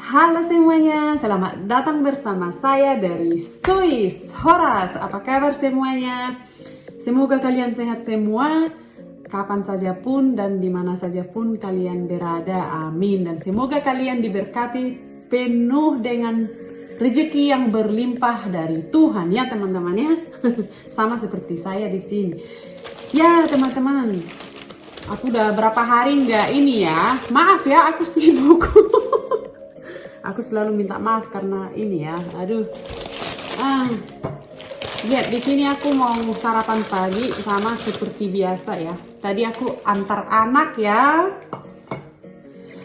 Halo semuanya, selamat datang bersama saya dari Swiss Horas. Apa kabar semuanya? Semoga kalian sehat semua, kapan saja pun dan dimana saja pun kalian berada. Amin. Dan semoga kalian diberkati penuh dengan rezeki yang berlimpah dari Tuhan ya teman-teman ya. Sama seperti saya di sini. Ya teman-teman, aku udah berapa hari nggak ini ya. Maaf ya, aku sibuk. Aku selalu minta maaf karena ini ya. Aduh. Lihat di sini aku mau sarapan pagi sama seperti biasa ya. Tadi aku antar anak ya.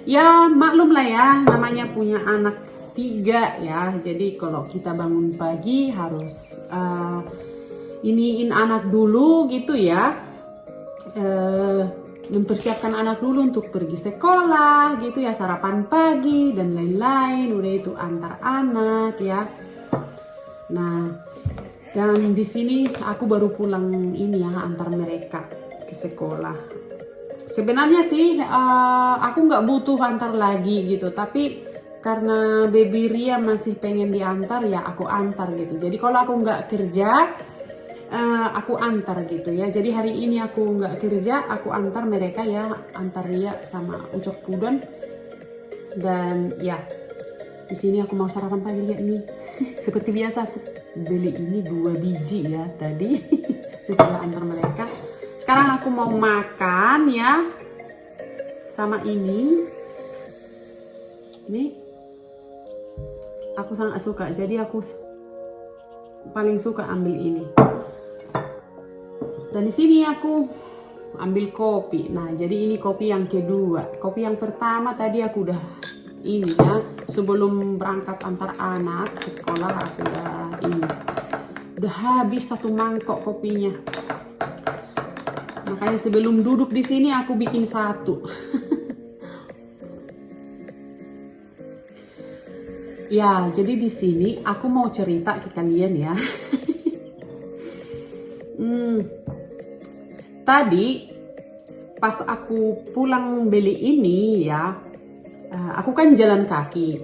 Ya maklum lah ya, namanya punya anak 3 ya. Jadi kalau kita bangun pagi harus iniin anak dulu gitu ya. Mempersiapkan anak dulu untuk pergi sekolah gitu ya, sarapan pagi dan lain-lain, udah itu antar anak ya. Nah, dan di sini aku baru pulang ini ya, antar mereka ke sekolah. Sebenarnya sih aku nggak butuh antar lagi gitu, tapi karena baby Ria masih pengen diantar ya aku antar gitu. Jadi kalau aku nggak kerja aku antar gitu ya. Jadi hari ini aku nggak kerja, aku antar mereka ya, antar Ria sama Ucok Pudon. Dan ya, di sini aku mau sarapan pagi ya nih. Seperti biasa aku beli ini 2 biji ya tadi. Sesudah antar mereka. Sekarang aku mau makan ya, sama ini. Ini aku sangat suka. Jadi aku paling suka ambil ini. Dan di sini aku ambil kopi. Nah, jadi ini kopi yang kedua. Kopi yang pertama tadi aku udah ini ya, sebelum berangkat antar anak ke sekolah aku udah habis 1 mangkok kopinya. Makanya sebelum duduk di sini aku bikin 1. Ya, jadi di sini aku mau cerita ke kalian ya. Tadi pas aku pulang beli ini ya, aku kan jalan kaki.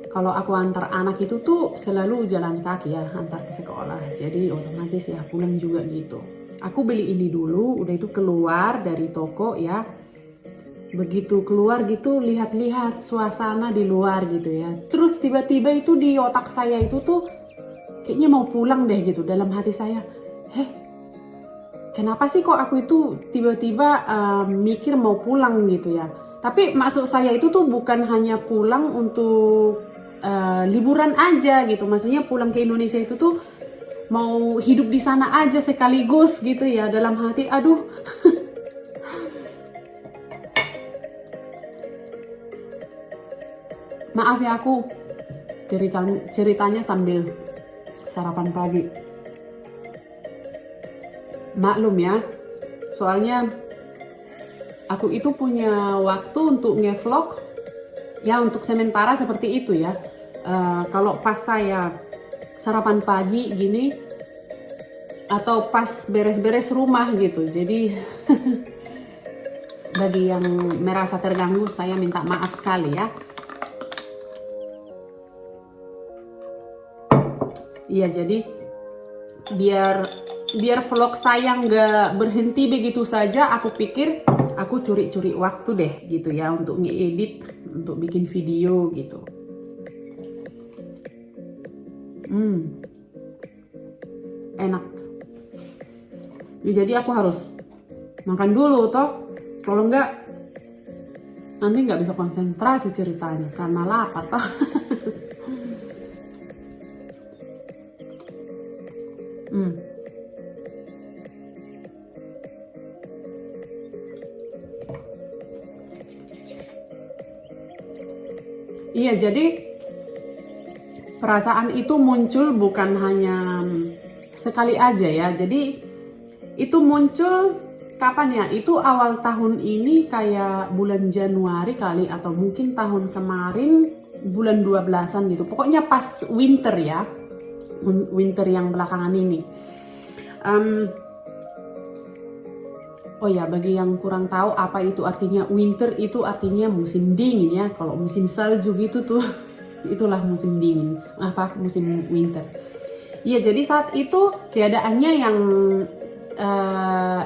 Kalau aku antar anak itu tuh selalu jalan kaki ya, antar ke sekolah. Jadi otomatis ya pulang juga gitu. Aku beli ini dulu, udah itu keluar dari toko ya. Begitu keluar gitu, lihat-lihat suasana di luar gitu ya. Terus tiba-tiba itu di otak saya itu tuh kayaknya mau pulang deh gitu. Dalam hati saya, kenapa sih kok aku itu tiba-tiba mikir mau pulang gitu ya. Tapi maksud saya itu tuh bukan hanya pulang untuk liburan aja gitu. Maksudnya pulang ke Indonesia itu tuh mau hidup di sana aja sekaligus gitu ya. Dalam hati, aduh. Maaf ya, aku ceritanya sambil sarapan pagi. Maklum ya, soalnya aku itu punya waktu untuk nge-vlog ya, untuk sementara seperti itu ya. Kalau pas saya sarapan pagi gini atau pas beres-beres rumah gitu, jadi bagi yang merasa terganggu saya minta maaf sekali ya. Iya, jadi biar vlog saya nggak berhenti begitu saja, aku pikir aku curi-curi waktu deh gitu ya untuk ngedit, untuk bikin video gitu. Enak. Ya, jadi aku harus makan dulu toh, kalau enggak nanti nggak bisa konsentrasi ceritanya karena lapar toh. Iya, jadi perasaan itu muncul bukan hanya sekali aja ya. Jadi itu muncul kapan ya? Itu awal tahun ini kayak bulan Januari kali, atau mungkin tahun kemarin bulan 12-an gitu. Pokoknya pas winter ya. Winter yang belakangan ini. Oh ya, bagi yang kurang tahu apa itu artinya winter, itu artinya musim dingin ya. Kalau musim salju gitu tuh itulah musim dingin, musim winter. Iya, jadi saat itu keadaannya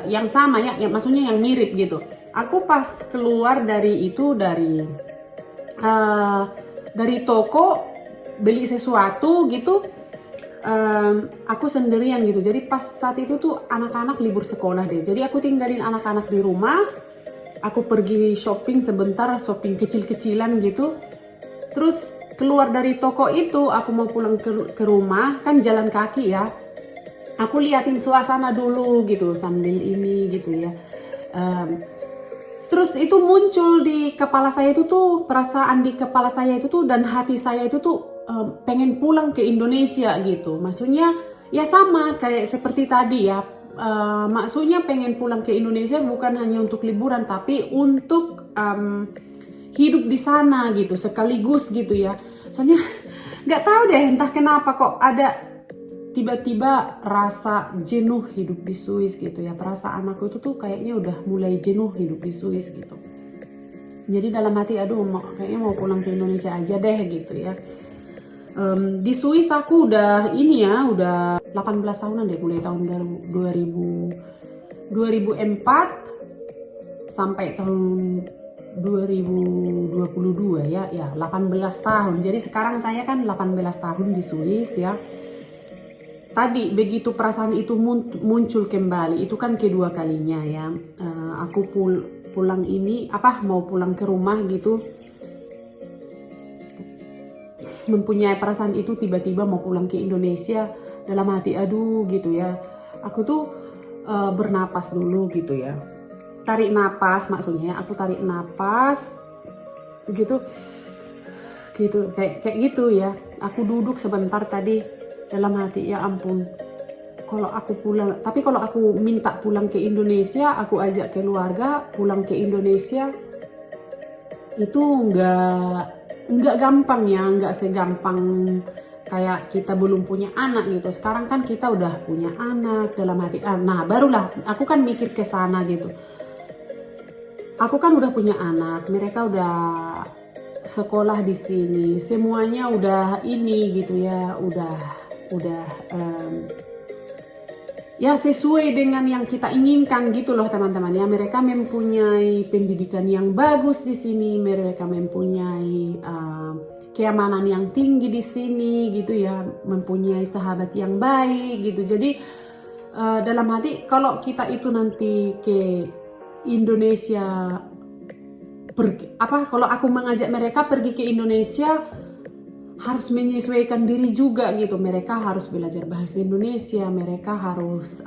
yang sama ya, yang maksudnya yang mirip gitu. Aku pas keluar dari toko beli sesuatu gitu, aku sendirian gitu. Jadi pas saat itu tuh anak-anak libur sekolah deh. Jadi aku tinggalin anak-anak di rumah. Aku pergi shopping sebentar, shopping kecil-kecilan gitu. Terus keluar dari toko itu, aku mau pulang ke rumah, kan jalan kaki ya. Aku liatin suasana dulu gitu sambil ini gitu ya. Terus itu muncul di kepala saya itu tuh, perasaan di kepala saya itu tuh dan hati saya itu tuh pengen pulang ke Indonesia gitu. Maksudnya ya sama kayak seperti tadi ya. Maksudnya pengen pulang ke Indonesia bukan hanya untuk liburan tapi untuk hidup di sana gitu sekaligus gitu ya. Soalnya nggak tahu deh entah kenapa kok ada tiba-tiba rasa jenuh hidup di Swiss gitu ya. Perasaan aku itu tuh kayaknya udah mulai jenuh hidup di Swiss gitu. Jadi dalam hati kayaknya mau pulang ke Indonesia aja deh gitu ya. Di Swiss aku udah udah 18 tahunan deh, mulai tahun 2004 sampai tahun 2022 ya 18 tahun. Jadi sekarang saya kan 18 tahun di Swiss ya. Tadi begitu perasaan itu muncul kembali, itu kan kedua kalinya ya. Aku mau pulang ke rumah gitu, mempunyai perasaan itu tiba-tiba mau pulang ke Indonesia. Dalam hati aduh gitu ya, aku tuh bernapas dulu gitu ya, tarik napas, maksudnya aku tarik napas gitu kayak gitu ya. Aku duduk sebentar tadi, dalam hati ya ampun, kalau aku pulang, tapi kalau aku minta pulang ke Indonesia, aku ajak keluarga pulang ke Indonesia, itu nggak gampang ya, nggak segampang kayak kita belum punya anak gitu. Sekarang kan kita udah punya anak, dalam hati nah barulah aku kan mikir ke sana gitu. Aku kan udah punya anak, mereka udah sekolah di sini, semuanya udah ini gitu ya, udah ya sesuai dengan yang kita inginkan gitu loh teman-teman ya. Mereka mempunyai pendidikan yang bagus di sini, mereka mempunyai keamanan yang tinggi di sini gitu ya, mempunyai sahabat yang baik gitu. Jadi dalam hati kalau kita itu nanti ke Indonesia kalau aku mengajak mereka pergi ke Indonesia, harus menyesuaikan diri juga gitu. Mereka harus belajar bahasa Indonesia, mereka harus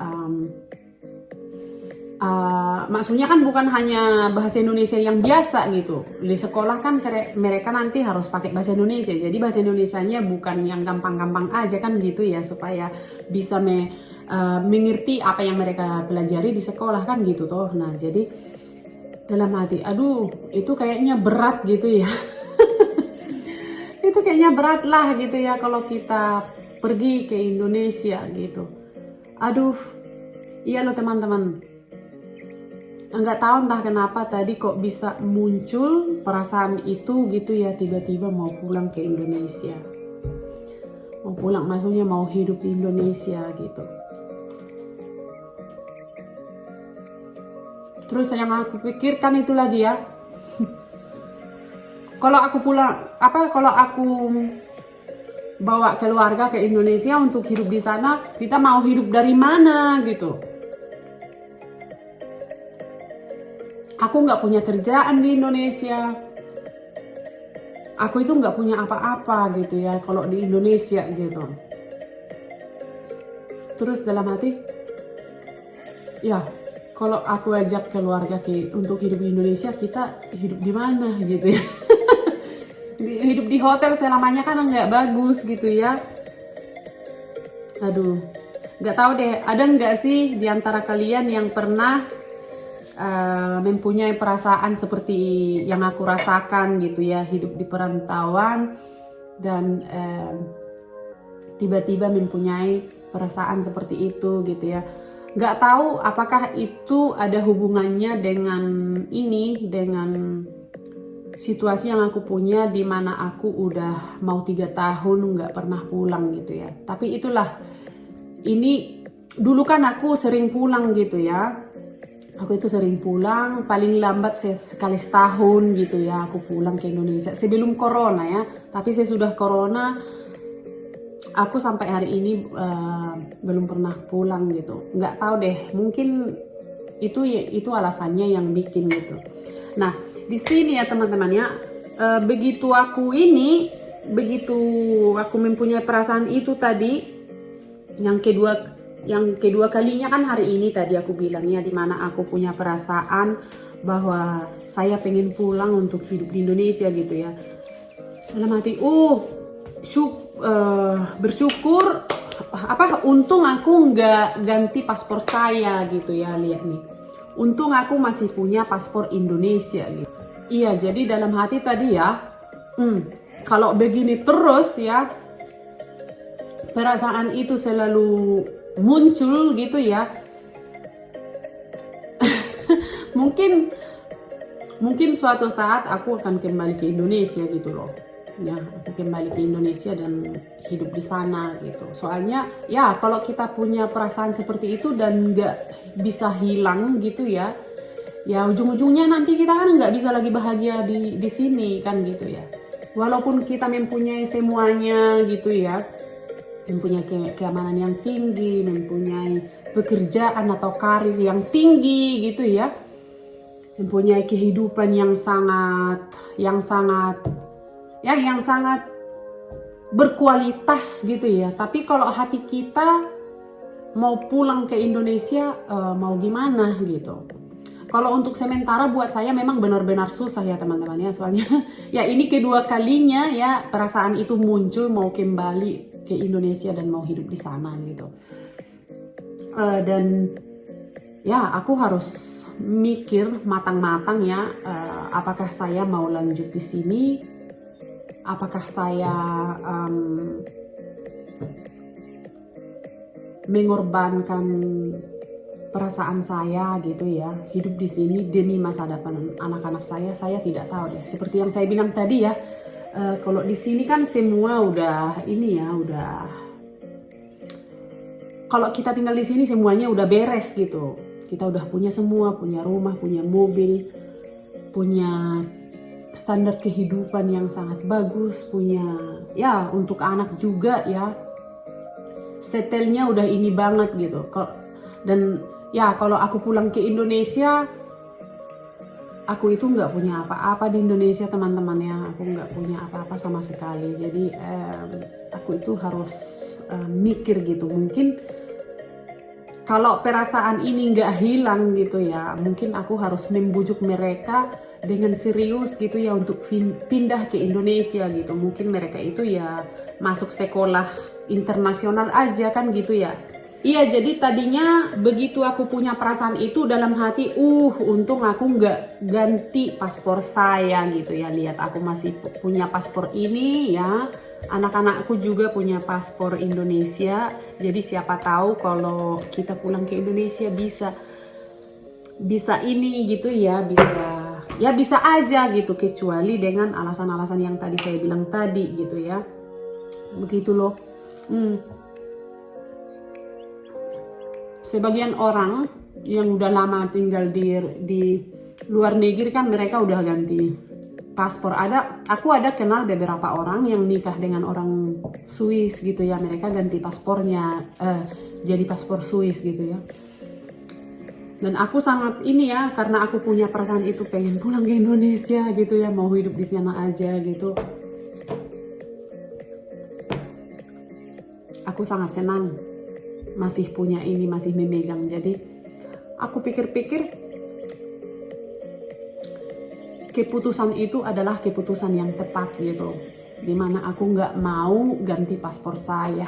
maksudnya kan bukan hanya bahasa Indonesia yang biasa gitu. Di sekolah kan mereka nanti harus pakai bahasa Indonesia, jadi bahasa Indonesianya bukan yang gampang-gampang aja kan gitu ya, supaya bisa mengerti apa yang mereka pelajari di sekolah kan gitu toh. Nah jadi dalam hati aduh itu kayaknya berat gitu ya. Itu kayaknya berat lah gitu ya kalau kita pergi ke Indonesia gitu. Aduh, iya loh teman-teman. Enggak tahu entah kenapa tadi kok bisa muncul perasaan itu gitu ya, tiba-tiba mau pulang ke Indonesia. Mau pulang maksudnya mau hidup di Indonesia gitu. Terus yang aku pikirkan itu lagi ya, kalau aku bawa keluarga ke Indonesia untuk hidup di sana, kita mau hidup dari mana gitu. Aku nggak punya kerjaan di Indonesia, aku itu nggak punya apa-apa gitu ya kalau di Indonesia gitu. Terus dalam hati, ya kalau aku ajak keluarga untuk hidup di Indonesia, kita hidup di mana gitu ya. Hidup di hotel selamanya kan nggak bagus gitu ya. Aduh, nggak tahu deh, ada nggak sih di antara kalian yang pernah mempunyai perasaan seperti yang aku rasakan gitu ya, hidup di perantauan dan tiba-tiba mempunyai perasaan seperti itu gitu ya. nggak tahu apakah itu ada hubungannya dengan dengan situasi yang aku punya, di mana aku udah mau 3 tahun nggak pernah pulang gitu ya. Tapi itulah, ini dulu kan aku sering pulang gitu ya. Aku itu sering pulang, paling lambat sekali setahun gitu ya aku pulang ke Indonesia. Sebelum corona ya, tapi sesudah corona aku sampai hari ini belum pernah pulang gitu. Nggak tahu deh, mungkin itu alasannya yang bikin gitu. Nah, di sini ya teman-teman ya, begitu aku mempunyai perasaan itu tadi, yang kedua kalinya kan hari ini tadi aku bilang ya, dimana aku punya perasaan bahwa saya pengen pulang untuk hidup di Indonesia gitu ya. Dalam hati, bersyukur, untung aku nggak ganti paspor saya gitu ya, lihat nih. Untung aku masih punya paspor Indonesia gitu. Iya, jadi dalam hati tadi ya, kalau begini terus ya, perasaan itu selalu muncul gitu ya. mungkin suatu saat aku akan kembali ke Indonesia gitu loh. Ya, aku kembali ke Indonesia dan hidup di sana gitu. Soalnya ya kalau kita punya perasaan seperti itu dan nggak bisa hilang gitu ya, ya ujung-ujungnya nanti kita kan nggak bisa lagi bahagia di sini kan gitu ya. Walaupun kita mempunyai semuanya gitu ya, mempunyai keamanan yang tinggi, mempunyai pekerjaan atau karir yang tinggi gitu ya, mempunyai kehidupan yang sangat berkualitas gitu ya. Tapi kalau hati kita mau pulang ke Indonesia, mau gimana gitu. Kalau untuk sementara buat saya memang benar-benar susah ya teman-teman ya, soalnya ya ini kedua kalinya ya perasaan itu muncul mau kembali ke Indonesia dan mau hidup di sana gitu. Dan ya aku harus mikir matang-matang ya, apakah saya mau lanjut di sini, apakah saya mengorbankan perasaan saya gitu ya, hidup di sini demi masa depan anak-anak saya tidak tahu deh. Seperti yang saya bilang tadi ya, kalau di sini kan semua udah kalau kita tinggal di sini semuanya udah beres gitu. Kita udah punya semua, punya rumah, punya mobil, punya standar kehidupan yang sangat bagus, punya ya untuk anak juga ya, setelnya udah ini banget gitu. Dan ya kalau aku pulang ke Indonesia, aku itu nggak punya apa-apa di Indonesia teman-teman ya, aku nggak punya apa-apa sama sekali. Jadi aku itu harus mikir gitu, mungkin kalau perasaan ini nggak hilang gitu ya, mungkin aku harus membujuk mereka dengan serius gitu ya untuk pindah ke Indonesia gitu. Mungkin mereka itu ya masuk sekolah internasional aja kan gitu ya. Iya, jadi tadinya begitu aku punya perasaan itu dalam hati, untung aku nggak ganti paspor saya gitu ya. Lihat aku masih punya paspor ini ya. Anak-anakku juga punya paspor Indonesia. Jadi siapa tahu kalau kita pulang ke Indonesia bisa ini gitu ya, bisa aja gitu, kecuali dengan alasan-alasan yang tadi saya bilang tadi gitu ya. Begitu loh. Sebagian orang yang udah lama tinggal di luar negeri kan mereka udah ganti paspor. Aku ada kenal beberapa orang yang nikah dengan orang Swiss gitu ya, mereka ganti paspornya jadi paspor Swiss gitu ya. Dan aku sangat ini ya, karena aku punya perasaan itu pengen pulang ke Indonesia gitu ya, mau hidup di sana aja gitu. Aku sangat senang masih punya ini, masih memegang. Jadi aku pikir-pikir keputusan itu adalah keputusan yang tepat gitu, dimana aku nggak mau ganti paspor saya.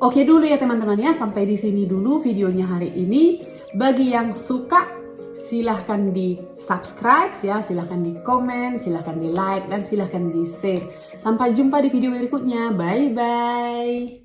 Oke dulu ya teman-teman ya, sampai di sini dulu videonya hari ini. Bagi yang suka silahkan di subscribe ya, silahkan di komen, silahkan di like, dan silahkan di share. Sampai jumpa di video berikutnya. Bye bye.